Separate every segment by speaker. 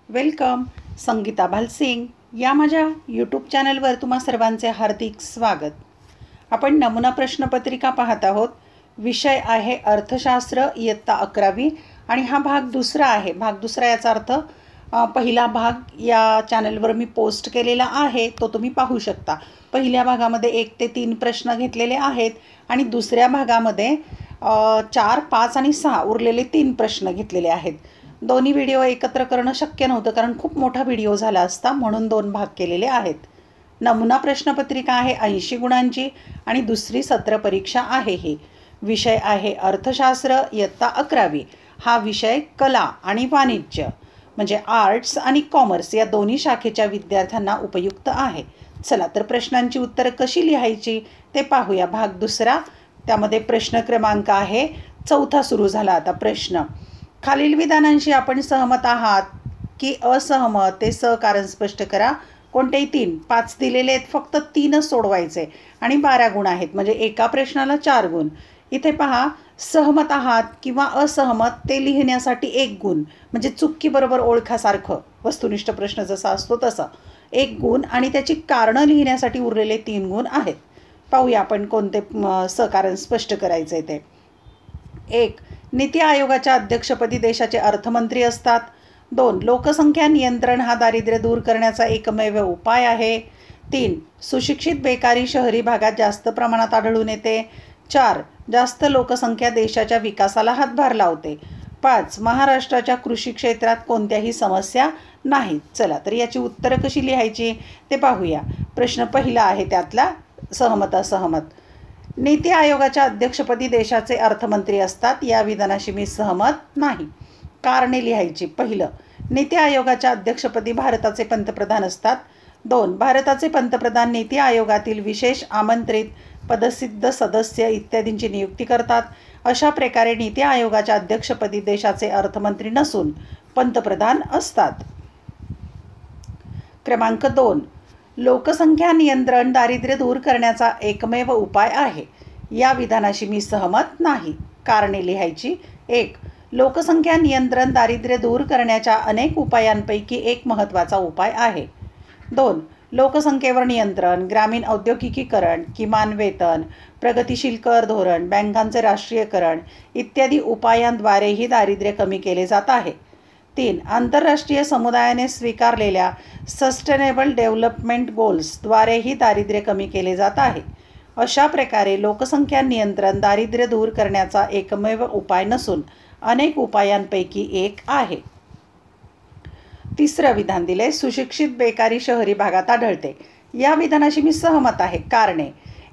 Speaker 1: Welcome. Sangeeta Bhalsingh या माझ्या YouTube चॅनलवर तुम्हा सर्वांचे हार्दिक स्वागत. आपण नमुना प्रश्नपत्रिका पाहत आहोत. विषय आहे अर्थशास्त्र, इयत्ता 11वी आणि हा भाग दुसरा आहे. भाग दुसरा याचा अर्थ पहिला भाग या चॅनलवर मी पोस्ट केलेला आहे, तो तुम्ही पाहू शकता. पहिल्या भागामध्ये 1 ते 3 प्रश्न घेतलेले आहेत आणि दुसऱ्या भागामध्ये 4, 5 आणि 6 उरलेले 3 प्रश्न घेतलेले आहेत. दोन्ही व्हिडिओ एकत्र करणं शक्य नव्हतं कारण खूप मोठा व्हिडिओ झाला असता, म्हणून 2 भाग केलेले आहेत. नमुना प्रश्नपत्रिका आहे 80 गुणांची आणि दुसरी सत्र परीक्षा आहे. ही विषय आहे अर्थशास्त्र, इयत्ता 11वी. हा विषय कला आणि वाणिज्य म्हणजे आर्ट्स आणि कॉमर्स या दोन्ही शाखेच्या विद्यार्थ्यांना उपयुक्त आहे. चला तर प्रश्नांची उत्तरं कशी लिहायची ते पाहूया. भाग दुसरा, त्यामध्ये प्रश्न क्रमांक आहे 4 सुरू झाला. आता प्रश्न: खालील विधानांशी आपण सहमत आहात की असहमत ते कारण स्पष्ट करा. कोणतेही 3, 5 दिलेले आहेत, फक्त 3च सोडवायचे आणि 12 गुण आहेत, म्हणजे एका प्रश्नाला 4 गुण. इथे पहा, सहमत आहात किंवा असहमत ते लिहिण्यासाठी 1 गुण, म्हणजे चुक्की बरोबर ओळखासारखं वस्तुनिष्ठ प्रश्न जसा असतो तसा 1 गुण आणि त्याची कारणं लिहिण्यासाठी उरलेले 3 गुण आहेत. पाहूया आपण कोणते कारण स्पष्ट करायचे ते. 1. नीती आयोगाच्या अध्यक्षपदी देशाचे अर्थमंत्री असतात. 2. लोकसंख्या नियंत्रण हा दारिद्र्य दूर करण्याचा एकमेव उपाय आहे. 3. सुशिक्षित बेकारी शहरी भागात जास्त प्रमाणात आढळून येते. 4. जास्त लोकसंख्या देशाच्या विकासाला हातभार लावते. 5. महाराष्ट्राच्या कृषी क्षेत्रात कोणत्याही समस्या नाहीत. चला तर याची उत्तरं कशी लिहायची ते पाहूया. प्रश्न पहिला आहे त्यातला सहमत असहमत. नीती आयोगाच्या अध्यक्षपदी देशाचे अर्थमंत्री असतात. या विधानाशी मी सहमत नाही. कारणे लिहायची. पहिलं, नीती आयोगाच्या अध्यक्षपदी भारताचे पंतप्रधान असतात. 2. भारताचे पंतप्रधान नीती आयोगातील विशेष आमंत्रित पदसिद्ध सदस्य इत्यादींची नियुक्ती करतात. अशा प्रकारे नीती आयोगाच्या अध्यक्षपदी देशाचे अर्थमंत्री नसून पंतप्रधान असतात. क्रमांक 2. लोकसंख्या नियंत्रण दारिद्र्य दूर करण्याचा एकमेव उपाय आहे. या विधानाशी मी सहमत नाही. कारणे लिहायची. 1. लोकसंख्या नियंत्रण दारिद्र्य दूर करण्याच्या अनेक उपायांपैकी एक महत्त्वाचा उपाय आहे. 2. लोकसंख्येवर नियंत्रण, ग्रामीण औद्योगिकीकरण, किमान वेतन, प्रगतिशील कर धोरण, बँकांचे राष्ट्रीयकरण इत्यादी उपायांद्वारेही दारिद्र्य कमी केले जात आहे. 3. आंतरराष्ट्रीय समुदायाने स्वीकारलेल्या सस्टेनेबल डेव्हलपमेंट गोल्सद्वारेही दारिद्र्य कमी केले जात आहे. अशा प्रकारे लोकसंख्या नियंत्रण दारिद्र्य दूर करण्याचा एकमेव उपाय नसून अनेक उपायांपैकी एक आहे. तिसरं विधान दिले, सुशिक्षित बेकारी शहरी भागात आढळते. या विधानाशी मी सहमत आहे. कारणे: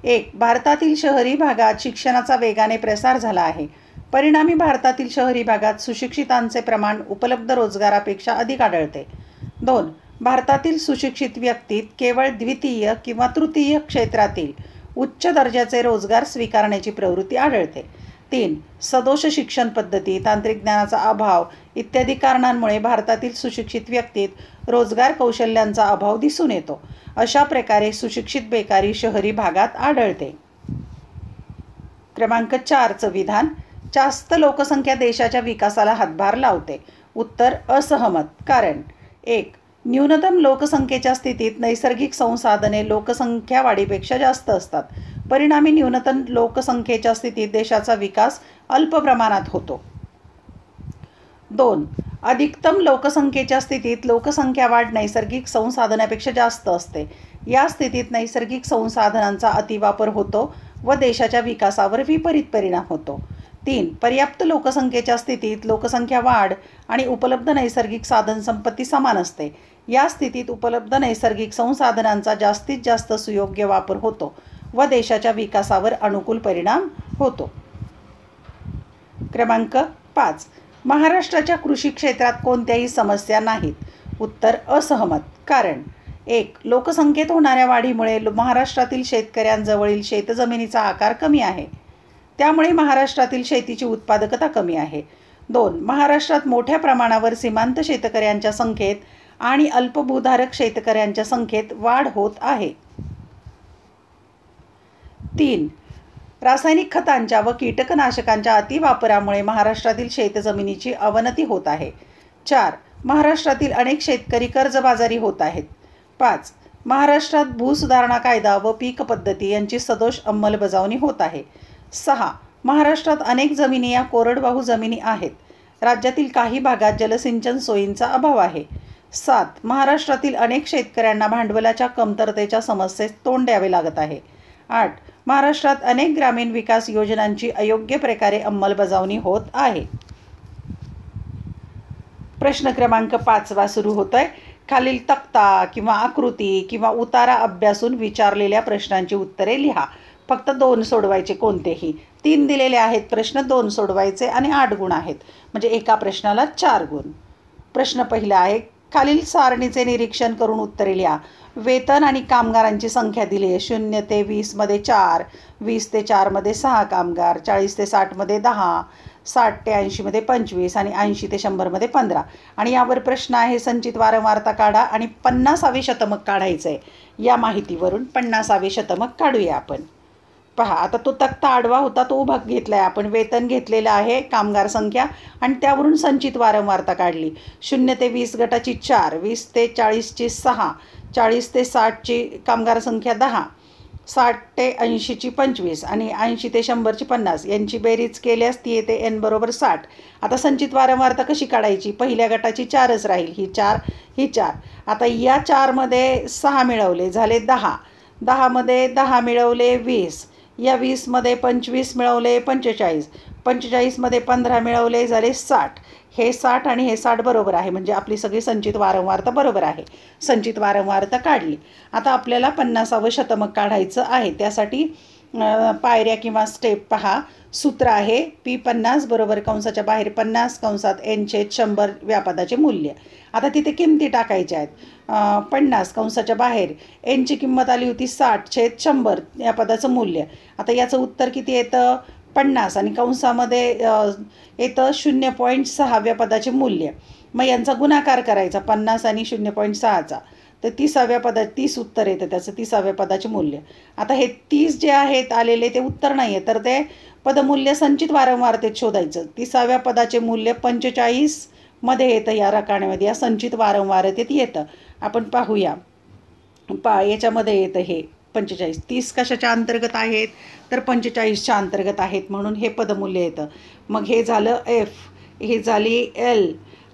Speaker 1: 1. भारतातील शहरी भागात शिक्षणाचा वेगाने प्रसार झाला आहे. परिणामी भारतातील शहरी भागात सुशिक्षितांचे प्रमाण उपलब्ध रोजगारापेक्षा अधिक आढळते. 2. भारतातील सुशिक्षित व्यक्तीत केवळ द्वितीय किंवा तृतीय क्षेत्रातील उच्च दर्जाचे रोजगार स्वीकारण्याची प्रवृत्ती आढळते. 3. सदोष शिक्षण पद्धती, तांत्रिक ज्ञानाचा अभाव इत्यादी कारणांमुळे भारतातील सुशिक्षित व्यक्तीत रोजगार कौशल्यांचा अभाव दिसून येतो. अशा प्रकारे सुशिक्षित बेकारी शहरी भागात आढळते. क्रमांक 4चं विधान: जास्त लोकसंख्या देशाच्या विकासाला हातभार लावते. उत्तर असहमत. कारण: 1. न्यूनतम लोकसंख्येच्या स्थितीत नैसर्गिक संसाधने लोकसंख्या वाढीपेक्षा जास्त असतात. परिणामी न्यूनतम लोकसंख्येच्या स्थितीत देशाचा विकास अल्प प्रमाणात होतो. 2. अधिकतम लोकसंख्येच्या स्थितीत लोकसंख्या वाढ नैसर्गिक संसाधनापेक्षा जास्त असते. या स्थितीत नैसर्गिक संसाधनांचा अतिवापर होतो व देशाच्या विकासावर विपरीत परिणाम होतो. 3. पर्याप्त लोकसंख्येच्या स्थितीत लोकसंख्या वाढ आणि उपलब्ध नैसर्गिक साधनसंपत्ती समान असते. या स्थितीत उपलब्ध नैसर्गिक संसाधनांचा जास्तीत जास्त सुयोग्य वापर होतो व देशाच्या विकासावर अनुकूल परिणाम होतो. क्रमांक 5. महाराष्ट्राच्या कृषी क्षेत्रात कोणत्याही समस्या नाहीत. उत्तर असहमत. कारण: 1. लोकसंख्येत होणाऱ्या वाढीमुळे महाराष्ट्रातील शेतकऱ्यांजवळील शेतजमिनीचा आकार कमी आहे. त्यामुळे महाराष्ट्रातील शेतीची उत्पादकता कमी आहे. 2. महाराष्ट्रात मोठ्या प्रमाणावर सीमांत शेतकऱ्यांच्या संख्येत आणि अल्पभूधारक शेतकऱ्यांच्या संख्येत वाढ होत आहे. 3. रासायनिक खतांच्या व कीटकनाशकांच्या अतिवापरामुळे महाराष्ट्रातील शेतजमिनीची अवनती होत आहे. 4. महाराष्ट्रातील अनेक शेतकरी कर्जबाजारी होत आहेत. 5. महाराष्ट्रात भूसुधारणा कायदा व पीक पद्धती यांची सदोष अंमलबजावणी होत आहे. 6. महाराष्ट्रात अनेक जमिनी या कोरडवाहू जमिनी आहेत. राज्यातील काही भागात जलसिंचन सोयींचा अभाव आहे. 7. महाराष्ट्रातील अनेक शेतकऱ्यांना भांडवलाच्या कमतरतेच्या समस्येस तोंड द्यावे लागत आहे. 8. महाराष्ट्रात अनेक ग्रामीण विकास योजनांची अयोग्य प्रकारे अंमलबजावणी होत आहे. प्रश्न क्रमांक 5 सुरू होत आहे. खालील तक्ता किंवा आकृती किंवा उतारा अभ्यासून विचारलेल्या प्रश्नांची उत्तरे लिहा. फक्त 2 सोडवायचे कोणतेही. 3 दिलेले आहेत प्रश्न, 2 सोडवायचे आणि 8 गुण आहेत, म्हणजे एका प्रश्नाला 4 गुण. प्रश्न पहिला आहे, खालील सारणीचे निरीक्षण करून उत्तरे लिहा. वेतन आणि कामगारांची संख्या दिली आहे. 0 ते 20 मध्ये 4, 20 ते 4 मध्ये 6 कामगार, 40 ते 60 मध्ये 10, 60 ते 80 मध्ये 25 आणि 80 ते 100 मध्ये 15. आणि यावर प्रश्न आहे, संचित वारंवारता काढा आणि 50वे शतमक काढायचं आहे. या माहितीवरून 50वे शतमक काढूया आपण. पहा, आता तो तक्ता आडवा होता तो उभा घेतला आहे आपण. वेतन घेतलेलं आहे, कामगार संख्या, आणि त्यावरून संचित वारंवारता काढली. 0 ते 20 गटाची 4, 20 ते 40ची 6, 40 ते 60ची कामगार संख्या 10, 60 ते 80ची 25 आणि 80 ते 100ची 50. यांची बेरीज केल्यास ती येते n बरोबर 60. आता संचित वारंवारता कशी काढायची? पहिल्या गटाची 4च राहील, ही 4 ही 4. आता या 4मध्ये 6 मिळवले झाले 10, 10मध्ये 10 मिळवले 20, या 20मध्ये 25 मिळवले 45, 45मध्ये 15 मिळवले झाले 60. हे 60 आणि हे 60 बरोबर आहे, म्हणजे आपली सगळी संचित वारंवारता बरोबर आहे. संचित वारंवारता काढली. आता आपल्याला 50वे शतमक काढायचं आहे. त्यासाठी पायऱ्या किंवा स्टेप पहा. सूत्र आहे P50 बरोबर कंसाच्या बाहेर 50 कंसात n/100 व्यापदाचे मूल्य. आता तिथे किमती टाकायच्या आहेत. 50 कंसाच्या बाहेर nची किंमत आली होती 60/100 या पदाचं मूल्य. आता याचं उत्तर किती येतं? 50 आणि कंसामध्ये येतं 0.6 व्यापदाचे मूल्य. मग यांचा गुणाकार करायचा 50 आणि 0.6चा, तर 30व्या पदात 30 उत्तर येतं त्याचं, 30व्या पदाचे मूल्य. आता हे 30 जे आहेत आलेले ते उत्तर नाही आहे, तर ते पदमूल्य संचित वारंवारतेत शोधायचं. 30व्या पदाचे मूल्य 45 मध्ये येतं या रकान्यामध्ये, या संचित वारंवारतेत येतं. आपण पाहूया. याच्यामध्ये येतं हे 45. 30 कशाच्या अंतर्गत आहेत? तर 45च्या अंतर्गत आहेत, म्हणून हे पदमूल्य येतं. मग हे झालं F, हे झाली L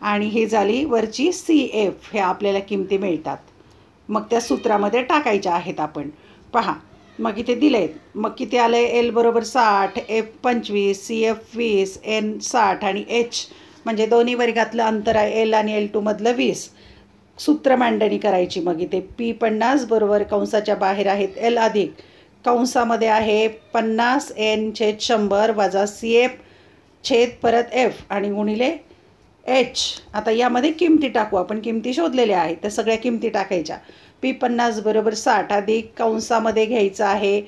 Speaker 1: आणि हे झाली वरची CF. हे आपल्याला किमती मिळतात. मग त्या सूत्रामध्ये टाकायच्या आहेत आपण. पहा, मग इथे दिले आहेत. मग किती आलं आहे? L बरोबर 60, F 25, CF 20, N 60 आणि H म्हणजे दोन्ही वर्गातलं अंतर आहे L आणि L2 मधलं 20. सूत्र मांडणी करायची. मग इथे P50 बरोबर कंसाच्या बाहेर आहेत L अधिक कंसामध्ये आहे 50 n/100 वजा CF छेद परत F आणि गुणिले H. आता यामध्ये किमती टाकू आपण. किमती शोधलेल्या आहेत, तर सगळ्या किमती टाकायच्या. P50 बरोबर 60 अधिक कंसामध्ये घ्यायचं आहे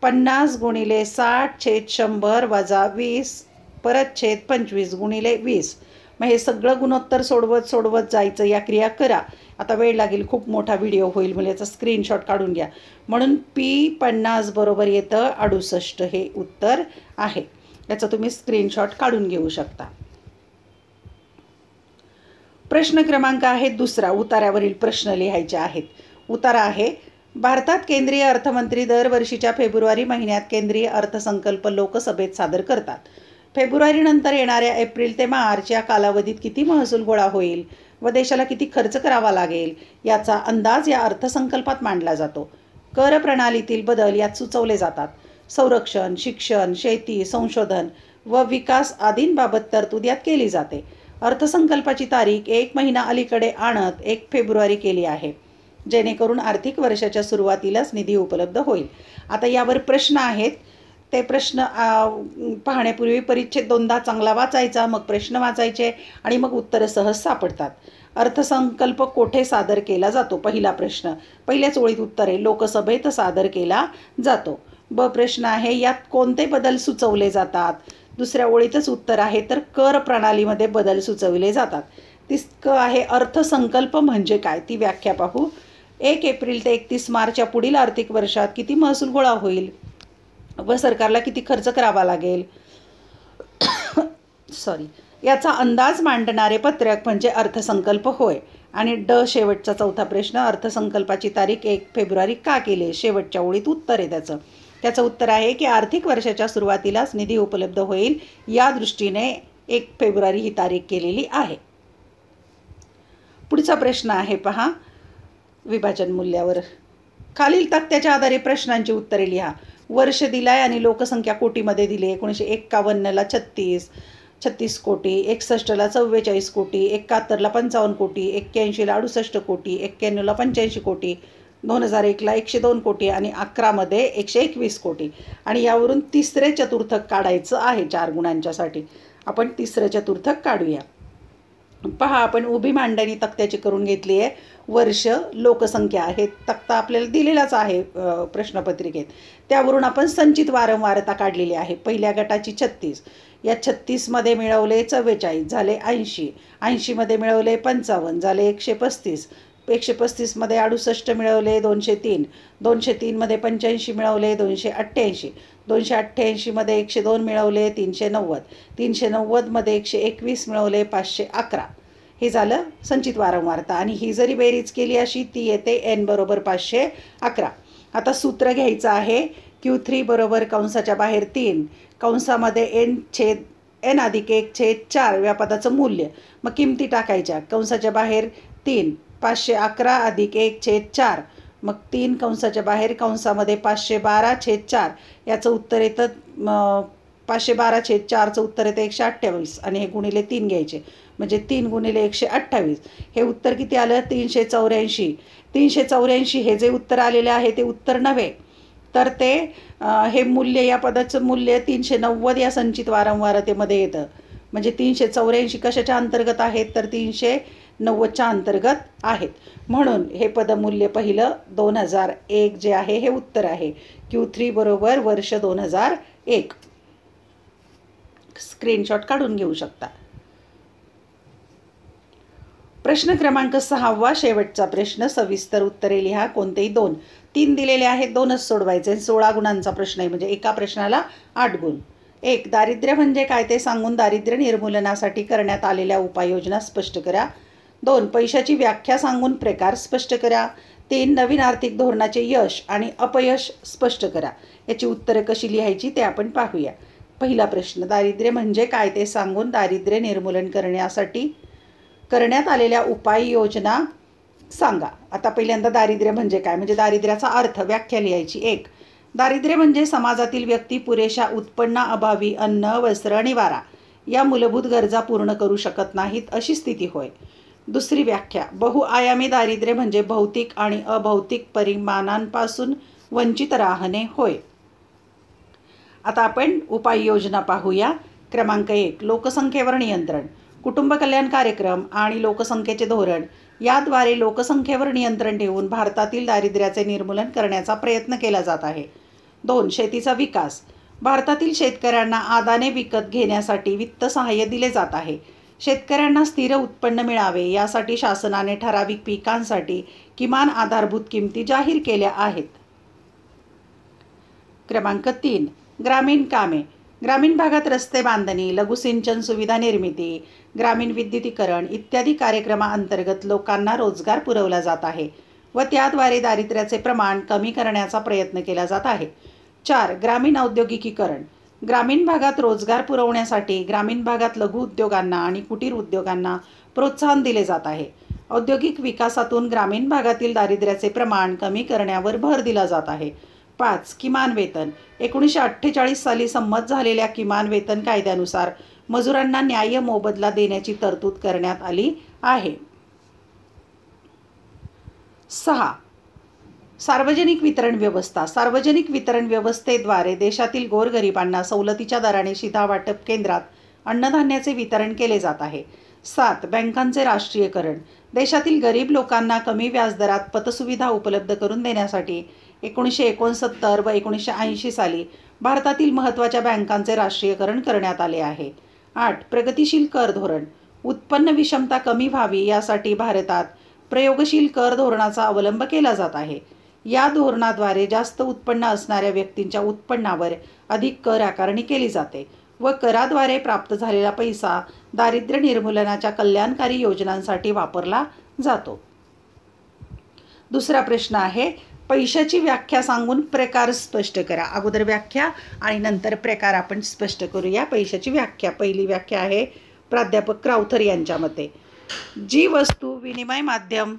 Speaker 1: 50 गुणिले 60/100 वजा 20 परत छेद 25 गुणिले 20. मग हे सगळं गुणोत्तर सोडवत जायचं. या क्रिया करा. आता वेळ लागेल, खूप मोठा व्हिडिओ होईल, म्हणजे याचा स्क्रीनशॉट काढून घ्या. म्हणून P50 बरोबर येतं 68. हे उत्तर आहे. याचा तुम्ही स्क्रीनशॉट काढून घेऊ शकता. प्रश्न क्रमांक आहे 2. उतार्यावरील प्रश्न लिहायचे आहेत. उतारा आहे, भारतात केंद्रीय अर्थमंत्री दरवर्षीच्या फेब्रुवारी महिन्यात केंद्रीय अर्थसंकल्प लोकसभेत सादर करतात. फेब्रुवारीनंतर येणाऱ्या एप्रिल ते मार्च या कालावधीत किती महसूल गोळा होईल व देशाला किती खर्च करावा लागेल याचा अंदाज या अर्थसंकल्पात मांडला जातो. कर प्रणालीतील बदल यात सुचवले जातात. संरक्षण, शिक्षण, शेती, संशोधन व विकास आदींबाबत तरतूद यात केली जाते. अर्थसंकल्पाची तारीख 1 महिना अलीकडे आणत 1 फेब्रुवारी केली आहे, जेणेकरून आर्थिक वर्षाच्या सुरुवातीलाच निधी उपलब्ध होईल. आता यावर प्रश्न आहेत. ते प्रश्न पाहण्यापूर्वी परिच्छेद 2दा चांगला वाचायचा, मग प्रश्न वाचायचे आणि मग उत्तरं सहज सापडतात. अर्थसंकल्प कोठे सादर केला जातो? पहिला प्रश्न, पहिल्याच ओळीत उत्तर आहे, लोकसभेत सादर केला जातो. ब प्रश्न आहे, यात कोणते बदल सुचवले जातात? दुसऱ्या ओळीतच उत्तर आहे, तर कर प्रणालीमध्ये बदल सुचवले जातात. क आहे, अर्थसंकल्प म्हणजे काय ती व्याख्या पाहू. 1 एप्रिल ते 31 मार्च या पुढील आर्थिक वर्षात किती महसूल गोळा होईल व सरकारला किती खर्च करावा लागेल? याचा अंदाज मांडणारे पत्रक म्हणजे अर्थसंकल्प होय. आणि शेवटचा चौथा प्रश्न, अर्थसंकल्पाची तारीख 1 फेब्रुवारी का केली? शेवटच्या ओळीत उत्तर आहे त्याचं उत्तर आहे की आर्थिक वर्षाच्या सुरुवातीलाच निधी उपलब्ध होईल या दृष्टीने 1 फेब्रुवारी ही तारीख केलेली आहे. पुढचा प्रश्न आहे पहा, विभाजन मूल्यावर. खालील तक्त्याच्या आधारे प्रश्नांची उत्तरे लिहा. वर्ष दिलाय आणि लोकसंख्या कोटीमध्ये दिली. 1951ला 36 कोटी, 61ला 44 कोटी, 71ला 55 कोटी, 81ला 68 कोटी, 91ला 85 कोटी, 2001ला 102 कोटी आणि 11मध्ये 121 कोटी. आणि यावरून तिसरे चतुर्थक काढायचं आहे 4 गुणांच्यासाठी. आपण तिसरं चतुर्थक काढूया. पहा, आपण उभी मांडणी तक्त्याची करून घेतली आहे. वर्ष, लोकसंख्या हे तक्ता आपल्याला दिलेलाच आहे प्रश्नपत्रिकेत. त्यावरून आपण संचित वारंवारता काढलेली आहे. पहिल्या गटाची 36, या 36मध्ये मिळवले 44 झाले 80, 80मध्ये मिळवले 55 झाले 135, 135मध्ये 68 मिळवले 203, 203मध्ये 85 मिळवले 288, 288मध्ये 102 मिळवले 390, 390मध्ये 121 मिळवले 511. हे झालं संचित वारंवारता. आणि ही जरी बेरीज केली अशी ती येते n बरोबर 511. आता सूत्र घ्यायचं आहे. Q3 बरोबर कंसाच्या बाहेर 3 कंसामध्ये n अधिक 1/4 व्यापादाचं मूल्य. मग किमती टाकायच्या. कंसाच्या बाहेर 3 511 अधिक 1/4 मग 3 कंसाच्या बाहेर कंसामध्ये 512/4 याचं उत्तर येतं 512/4चं उत्तर येतं 128 आणि हे गुणिले 3 घ्यायचे म्हणजे 3 गुणिले 128. हे उत्तर किती आलं? 384. 384 हे जे उत्तर आलेले आहे ते उत्तर नव्हे तर ते हे मूल्य, या पदाचं मूल्य 390 या संचित वारंवारतेमध्ये येतं. म्हणजे 384 कशाच्या अंतर्गत आहेत तर 390च्या अंतर्गत आहेत. म्हणून हे पदमूल्य पहिलं 2001 जे आहे हे उत्तर आहे. Q3 बरोबर वर्ष 2001. स्क्रीनशॉट काढून घेऊ शकता. प्रश्न क्रमांक 6वा, शेवटचा प्रश्न. सविस्तर उत्तरे लिहा. कोणतेही 2. 3 दिलेले आहेत, 2च सोडवायचे. 16 गुणांचा प्रश्न आहे म्हणजे एका प्रश्नाला 8 गुण. 1. दारिद्र्य म्हणजे काय ते सांगून दारिद्र्य निर्मूलनासाठी करण्यात आलेल्या उपाययोजना स्पष्ट करा. 2. पैशाची व्याख्या सांगून प्रकार स्पष्ट करा. 3. नवीन आर्थिक धोरणाचे यश आणि अपयश स्पष्ट करा. याची उत्तरं कशी लिहायची ते आपण पाहूया. पहिला प्रश्न, दारिद्र्य म्हणजे काय ते सांगून दारिद्र्य निर्मूलन करण्यासाठी करण्यात आलेल्या उपाययोजना सांगा. आता पहिल्यांदा दारिद्र्य म्हणजे काय, म्हणजे दारिद्र्याचा अर्थ, व्याख्या लिहायची. 1. दारिद्र्य म्हणजे समाजातील व्यक्ती पुरेशा उत्पन्नाअभावी अन्न, वस्त्र, निवारा या मूलभूत गरजा पूर्ण करू शकत नाहीत अशी स्थिती होय. दुसरी व्याख्या, बहुआयामी दारिद्र्य म्हणजे भौतिक आणि अभौतिक परिमाणांपासून वंचित राहणे होय. आता आपण उपाययोजना पाहूया. क्रमांक 1. लोकसंख्येवर नियंत्रण. कुटुंब कल्याण कार्यक्रम आणि लोकसंख्येचे धोरण याद्वारे लोकसंख्येवर नियंत्रण ठेवून भारतातील दारिद्र्याचे निर्मूलन करण्याचा प्रयत्न केला जात आहे. 2. शेतीचा विकास. भारतातील शेतकऱ्यांना आदाने विकत घेण्यासाठी वित्त सहाय्य दिले जात आहे. शेतकऱ्यांना स्थिर उत्पन्न मिळावे यासाठी शासनाने ठराविक पिकांसाठी किमान आधारभूत किमती जाहीर केल्या आहेत. क्रमांक 3. ग्रामीण कामे. ग्रामीण भागात रस्ते बांधणी, लघुसिंचन सुविधा निर्मिती, ग्रामीण विद्युतीकरण इत्यादी कार्यक्रमाअंतर्गत लोकांना रोजगार पुरवला जात आहे व त्याद्वारे दारिद्र्याचे प्रमाण कमी करण्याचा प्रयत्न केला जात आहे. 4. ग्रामीण औद्योगिकीकरण. ग्रामीण भागात रोजगार पुरवण्यासाठी ग्रामीण भागात लघु उद्योगांना आणि कुटीर उद्योगांना प्रोत्साहन दिले जात आहे. औद्योगिक विकासातून ग्रामीण भागातील दारिद्र्याचे प्रमाण कमी करण्यावर भर दिला जात आहे. 5. किमान वेतन. 1948 साली संमत झालेल्या किमान वेतन कायद्यानुसार मजुरांना न्याय्य मोबदला देण्याची तरतूद करण्यात आली आहे. 6. सार्वजनिक वितरण व्यवस्था. सार्वजनिक वितरण व्यवस्थेद्वारे देशातील गोरगरिबांना सवलतीच्या दराने शिधा वाटप केंद्रात अन्नधान्याचे वितरण केले जात आहे. 7. बँकांचे राष्ट्रीयकरण. देशातील गरीब लोकांना कमी व्याजदरात पतसुविधा उपलब्ध करून देण्यासाठी 1969 व 1980 साली भारतातील महत्त्वाच्या बँकांचे राष्ट्रीयकरण करण्यात आले आहे. 8. प्रगतिशील कर धोरण. उत्पन्न विषमता कमी व्हावी यासाठी भारतात प्रयोगशील कर धोरणाचा अवलंब केला जात आहे. या धोरणाद्वारे जास्त उत्पन्न असणाऱ्या व्यक्तींच्या उत्पन्नावर अधिक कर आकारणी केली जाते व कराद्वारे प्राप्त झालेला पैसा दारिद्र्य निर्मूलनाच्या कल्याणकारी योजनांसाठी वापरला जातो. दुसरा प्रश्न आहे, पैशाची व्याख्या सांगून प्रकार स्पष्ट करा. अगोदर व्याख्या आणि नंतर प्रकार आपण स्पष्ट करूया. पैशाची व्याख्या. पहिली व्याख्या आहे प्राध्यापक क्राउथर यांच्या मते, जी वस्तू विनिमय माध्यम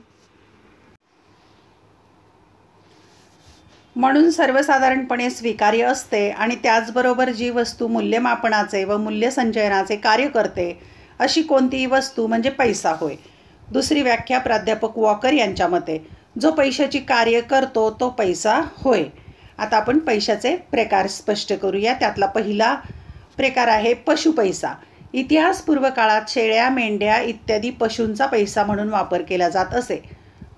Speaker 1: म्हणून सर्वसाधारणपणे स्वीकार्य असते आणि त्याचबरोबर जी वस्तू मूल्यमापनाचे व मूल्यसंचयनाचे कार्य करते अशी कोणतीही वस्तू म्हणजे पैसा होय. दुसरी व्याख्या प्राध्यापक वॉकर यांच्या मते, जो पैशाची कार्य करतो तो पैसा होय. आता आपण पैशाचे प्रकार स्पष्ट करूया. त्यातला पहिला प्रकार आहे पशुपैसा. इतिहासपूर्व काळात शेळ्या, मेंढ्या इत्यादी पशूंचा पैसा म्हणून वापर केला जात असे.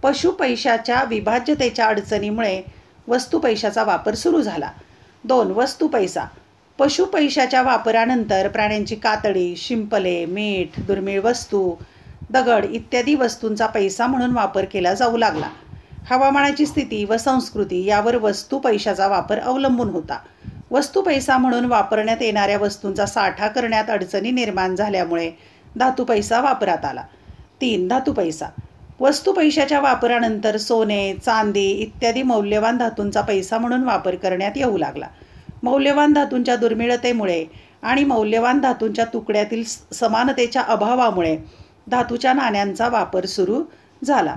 Speaker 1: पशु पैशाच्या विभाज्यतेच्या अडचणीमुळे वस्तू पैशाचा वापर सुरू झाला. 2. वस्तू पैसा. पशु पैशाच्या वापरानंतर प्राण्यांची कातडी, शिंपले, मीठ, दुर्मिळ वस्तू, दगड इत्यादी वस्तूंचा पैसा म्हणून वापर केला जाऊ लागला. हवामानाची स्थिती व संस्कृती यावर वस्तू पैशाचा वापर अवलंबून होता. वस्तू पैसा म्हणून वापरण्यात येणाऱ्या वस्तूंचा साठा करण्यात अडचणी निर्माण झाल्यामुळे धातू पैसा वापरात आला. 3. धातू पैसा. वस्तू पैशाच्या वापरानंतर सोने, चांदी इत्यादी मौल्यवान धातूंचा पैसा म्हणून वापर करण्यात येऊ लागला. मौल्यवान धातूंच्या दुर्मिळतेमुळे आणि मौल्यवान धातूंच्या तुकड्यातील समानतेच्या अभावामुळे धातूच्या नाण्यांचा वापर सुरू झाला.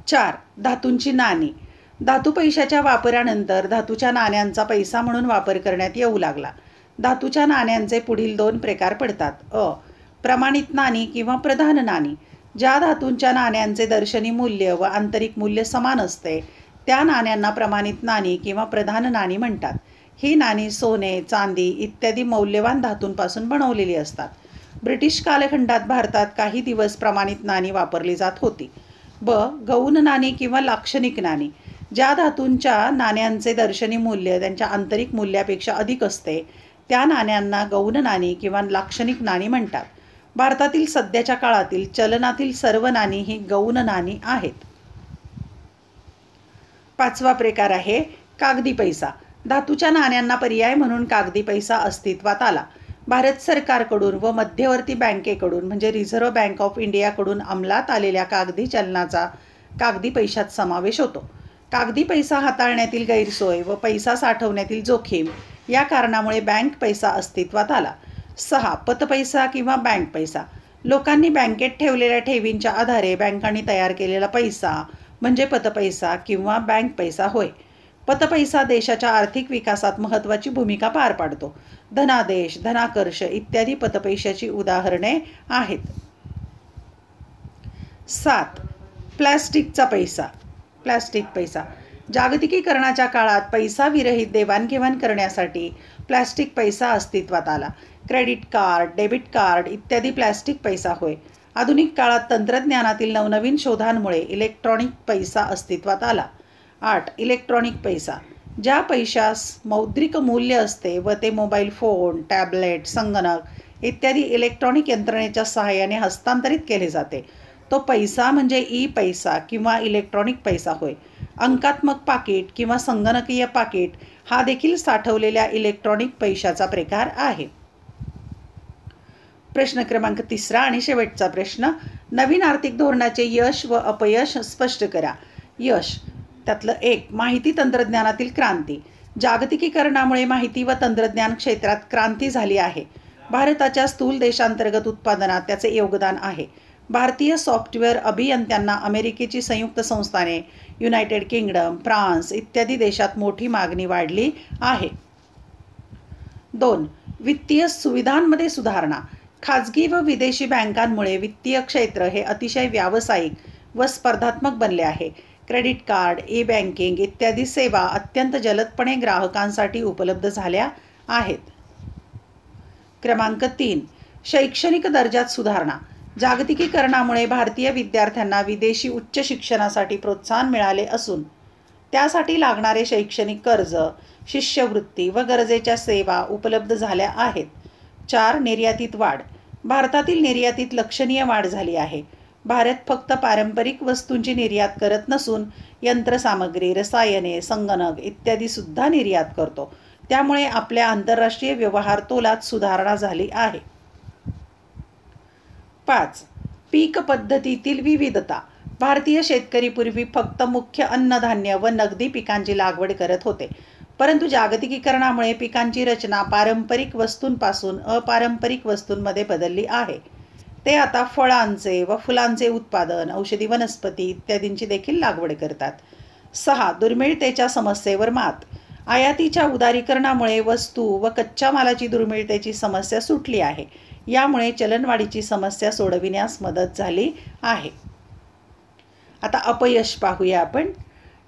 Speaker 1: 4. धातूंची नाणी. धातू पैशाच्या वापरानंतर धातूच्या नाण्यांचा पैसा म्हणून वापर करण्यात येऊ लागला. धातूच्या नाण्यांचे पुढील 2 प्रकार पडतात. अ. प्रमाणित नाणी किंवा प्रधान नाणी. ज्या धातूंच्या नाण्यांचे दर्शनी मूल्य व आंतरिक मूल्य समान असते त्या नाण्यांना प्रमाणित नाणी किंवा प्रधान नाणी म्हणतात. ही नाणी सोने, चांदी इत्यादी मौल्यवान धातूंपासून बनवलेली असतात. ब्रिटिश कालखंडात भारतात काही दिवस प्रमाणित नाणी वापरली जात होती. ब. गौण नाणी किंवा लाक्षणिक नाणी. ज्या धातूंच्या नाण्यांचे दर्शनी मूल्य त्यांच्या आंतरिक मूल्यापेक्षा अधिक असते त्या नाण्यांना गौण नाणी किंवा लाक्षणिक नाणी म्हणतात. भारतातील सध्याच्या काळातील चलनातील सर्व नाणी ही गौण नाणी आहेत. 5वा प्रकार आहे कागदी पैसा. धातूच्या नाण्यांना पर्याय म्हणून कागदी पैसा अस्तित्वात आला. भारत सरकारकडून व मध्यवर्ती बँकेकडून म्हणजे रिझर्व्ह बँक ऑफ इंडियाकडून अंमलात आलेल्या कागदी चलनाचा कागदी पैशात समावेश होतो. कागदी पैसा हाताळण्यातील गैरसोय व पैसा साठवण्यातील जोखीम या कारणामुळे बँक पैसा अस्तित्वात आला. 6. पतपैसा किंवा बँक पैसा. लोकांनी बँकेत ठेवलेल्या ठेवींच्या आधारे बँकांनी तयार केलेला पैसा म्हणजे पतपैसा किंवा बँक पैसा होय. पतपैसा देशाच्या आर्थिक विकासात महत्त्वाची भूमिका पार पाडतो. धनादेश, धनाकर्ष इत्यादी पतपैशाची उदाहरणे आहेत. 7. प्लॅस्टिकचा पैसा. प्लॅस्टिक पैसा. जागतिकीकरणाच्या काळात पैसा विरहित देवाणघेवाण करण्यासाठी प्लॅस्टिक पैसा अस्तित्वात आला. क्रेडिट कार्ड, डेबिट कार्ड इत्यादी प्लॅस्टिक पैसा होय. आधुनिक काळात तंत्रज्ञानातील नवनवीन शोधांमुळे इलेक्ट्रॉनिक पैसा अस्तित्वात आला. 8. इलेक्ट्रॉनिक पैसा. ज्या पैशास मौद्रिक मूल्य असते व ते मोबाईल फोन, टॅबलेट, संगणक इत्यादी इलेक्ट्रॉनिक यंत्रणेच्या सहाय्याने हस्तांतरित केले जाते तो पैसा म्हणजे ई पैसा किंवा इलेक्ट्रॉनिक पैसा होय. अंकात्मक पाकिट किंवा संगणकीय पाकिट हा देखील साठवलेल्या इलेक्ट्रॉनिक पैशाचा प्रकार आहे. प्रश्न क्रमांक 3 आणि शेवटचा प्रश्न, नवीन आर्थिक धोरणाचे यश व अपयश स्पष्ट करा. यश. त्यातलं 1. माहिती तंत्रज्ञानातील क्रांती. जागतिकीकरणामुळे माहिती व तंत्रज्ञान क्षेत्रात क्रांती झाली आहे. भारताच्या स्थूल देशांतर्गत उत्पादनात त्याचे योगदान आहे. भारतीय सॉफ्टवेअर अभियंत्यांना अमेरिकेची संयुक्त संस्थाने, युनायटेड किंगडम, फ्रान्स इत्यादी देशात मोठी मागणी वाढली आहे. 2. वित्तीय सुविधांमध्ये सुधारणा. खाजगी व विदेशी बँकांमुळे वित्तीय क्षेत्र हे अतिशय व्यावसायिक व स्पर्धात्मक बनले आहे. क्रेडिट कार्ड, ई बँकिंग इत्यादी सेवा अत्यंत जलदपणे ग्राहकांसाठी उपलब्ध झाल्या आहेत. क्रमांक 3. शैक्षणिक दर्जात सुधारणा. जागतिकीकरणामुळे भारतीय विद्यार्थ्यांना विदेशी उच्च शिक्षणासाठी प्रोत्साहन मिळाले असून त्यासाठी लागणारे शैक्षणिक कर्ज, शिष्यवृत्ती व गरजेच्या सेवा उपलब्ध झाल्या आहेत. 4. निर्यातीत वाढ. भारतातील निर्यातीत लक्षणीय वाढ झाली आहे. भारत फक्त पारंपरिक वस्तूंची निर्यात करत नसून यंत्रसामग्री, रसायने, संगणक इत्यादी सुद्धा निर्यात करतो. त्यामुळे आपल्या आंतरराष्ट्रीय व्यवहार तोलात सुधारणा झाली आहे. 5. पीक पद्धतीतील विविधता. भारतीय शेतकरी पूर्वी फक्त मुख्य अन्नधान्य व नगदी पिकांची लागवड करत होते, परंतु जागतिकीकरणामुळे पिकांची रचना पारंपरिक वस्तूंपासून अपारंपरिक वस्तूंमध्ये बदलली आहे. ते आता फळांचे व फुलांचे उत्पादन, औषधी वनस्पती इत्यादींची देखील लागवड करतात. 6. दुर्मिळतेच्या समस्येवर मात. आयातीच्या उदारीकरणामुळे वस्तू व कच्च्या मालाची दुर्मिळतेची समस्या सुटली आहे. यामुळे चलनवाढीची समस्या सोडविण्यास मदत झाली आहे. आता अपयश पाहूया आपण.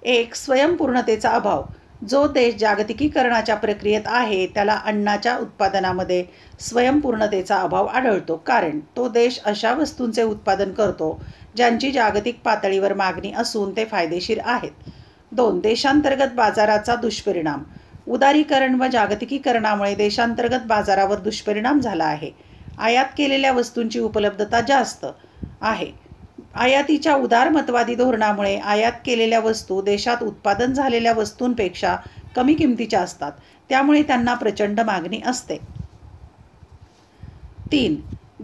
Speaker 1: 1. स्वयंपूर्णतेचा अभाव. जो देश जागतिकीकरणाच्या प्रक्रियेत आहे त्याला अन्नाच्या उत्पादनामध्ये स्वयंपूर्णतेचा अभाव आढळतो, कारण तो देश अशा वस्तूंचे उत्पादन करतो ज्यांची जागतिक पातळीवर मागणी असून ते फायदेशीर आहेत. 2. देशांतर्गत बाजाराचा दुष्परिणाम. उदारीकरण व जागतिकीकरणामुळे देशांतर्गत बाजारावर दुष्परिणाम झाला आहे. आयात केलेल्या वस्तूंची उपलब्धता जास्त आहे. आयातीच्या उदारमतवादी धोरणामुळे आयात केलेल्या वस्तू देशात उत्पादन झालेल्या वस्तूंपेक्षा कमी किमतीच्या असतात, त्यामुळे त्यांना प्रचंड मागणी असते. 3.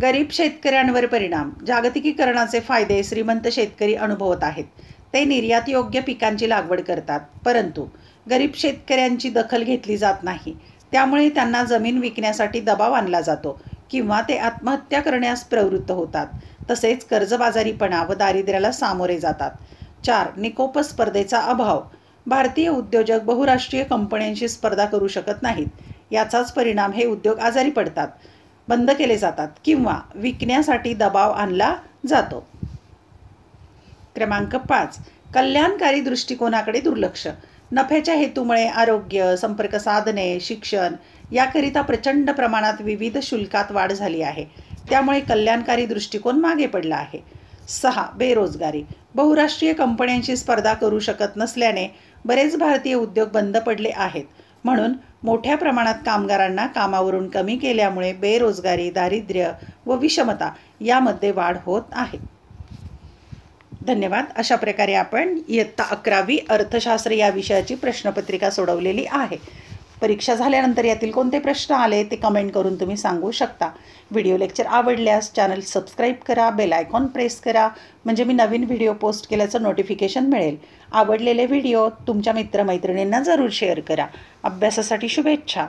Speaker 1: गरीब शेतकऱ्यांवर परिणाम. जागतिकीकरणाचे फायदे श्रीमंत शेतकरी अनुभवत आहेत. ते निर्यातयोग्य पिकांची लागवड करतात, परंतु गरीब शेतकऱ्यांची दखल घेतली जात नाही. त्यामुळे त्यांना जमीन विकण्यासाठी दबाव आणला जातो किंवा ते आत्महत्या करण्यास प्रवृत्त होतात. तसेच कर्जबाजारीपणा व दारिद्र्याला सामोरे जातात. 4. निकोप स्पर्धेचा अभाव. भारतीय उद्योजक बहुराष्ट्रीय कंपन्यांशी स्पर्धा करू शकत नाहीत. याचाच परिणाम हे उद्योग आजारी पडतात, बंद केले जातात किंवा विकण्यासाठी दबाव आणला जातो. क्रमांक 5. कल्याणकारी दृष्टिकोनाकडे दुर्लक्ष. नफ्याच्या हेतूमुळे आरोग्य, संपर्क साधने, शिक्षण याकरिता प्रचंड प्रमाणात विविध शुल्कात वाढ झाली आहे. त्यामुळे कल्याणकारी दृष्टिकोन मागे पडला आहे. 6. बेरोजगारी. बहुराष्ट्रीय कंपन्यांशी स्पर्धा करू शकत नसल्याने बरेच भारतीय उद्योग बंद पडले आहेत. म्हणून मोठ्या प्रमाणात कामगारांना कामावरून कमी केल्यामुळे बेरोजगारी, दारिद्र्य व विषमता यामध्ये वाढ होत आहे. धन्यवाद. अशा प्रकारे आपण इयत्ता 11वी अर्थशास्त्र या विषयाची प्रश्नपत्रिका सोडवलेली आहे. परीक्षा झाल्यानंतर यातील कोणते प्रश्न आले ते कमेंट करून तुम्ही सांगू शकता. व्हिडिओ लेक्चर आवडल्यास चॅनल सबस्क्राईब करा, बेल आयकॉन प्रेस करा, म्हणजे मी नवीन व्हिडिओ पोस्ट केल्याचं नोटिफिकेशन मिळेल. आवडलेले व्हिडिओ तुमच्या मित्रमैत्रिणींना जरूर शेअर करा. अभ्यासासाठी शुभेच्छा.